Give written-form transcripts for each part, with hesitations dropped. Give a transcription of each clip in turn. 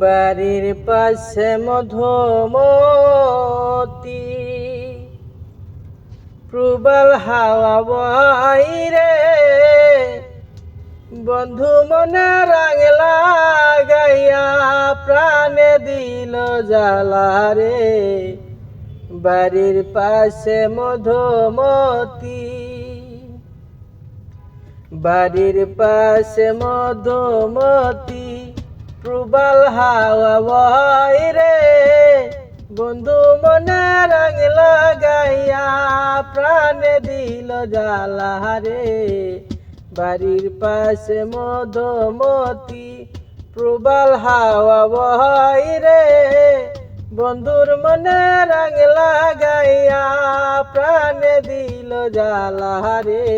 বাড়ির পাশে মধুমতি প্রবল হাওয়া বইরে বন্ধু মনে রঙ লাগাইয়া প্রাণে দিল জ্বালা রে। বাড়ির পাশে মধুমতি বাড়ির পাশে মধুমতি প্রবল হাওয়া বইরে বন্ধু মনে রঙ লাগাইয়া প্রাণে দিল জ্বালা রে। বাড়ির পাশে মধুমতি প্রবল হাওয়া বইরে বন্ধুর মনে রঙ লাগাইয়া প্রাণে দিল জ্বালা রে।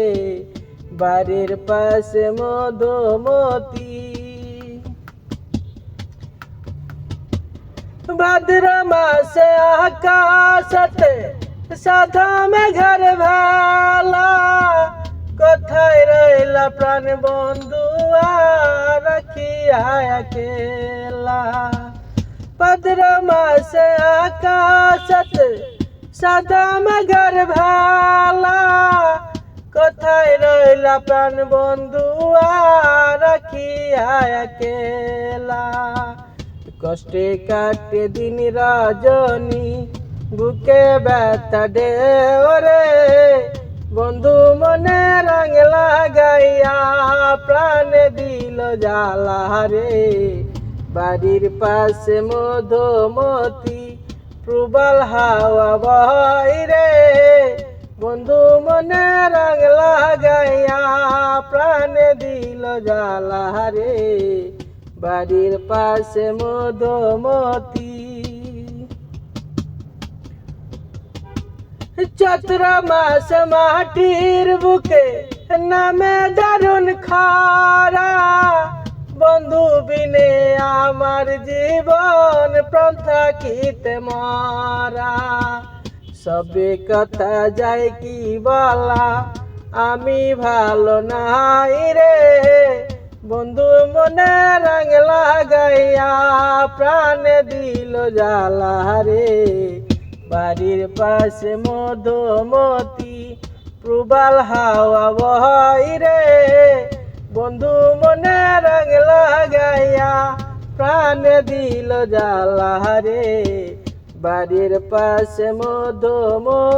বাড়ির পাশে মধুমতি ভাদ্র মাসে আকাশতে সাদা মেঘের ভেলা কোথায় রইলা প্রাণ বন্ধু রাখিয়া একলা। ভাদ্র মাসে আকাশতে সাদা মেঘের ভেলা কোথায় রইলা প্রাণ বন্ধু রাখিয়া একলা। কষ্টে কাটে দিন রজনী বুকে ব্যথা ঢেউরে বন্ধু মনে রঙ লাগাইয়া প্রাণে দিল জ্বালা রে। বাড়ির পাশে মধুমতি প্রবল হাওয়া বইরে বন্ধু মনে রঙ লাগাইয়া প্রাণে দিল জ্বালা রে। বাড়ির পাশে মধুমতি চৈত্র মাস মাটির বুকে নামে দারুণ খারা বন্ধু বিনে আমার জীবন প্রাণ থাকিতে মারা। সবে কথা যায় কি বলা আমি ভালো নাই রে বন্ধু মনে রঙ লাগাইয়া প্রাণে দিল জ্বালা রে। বাড়ির পাশে মধুমতি প্রবল হাওয়া বইরে বন্ধু মনে রঙ লাগাইয়া প্রাণে দিল জ্বালা রে। বাড়ির পাশে মধুমতি।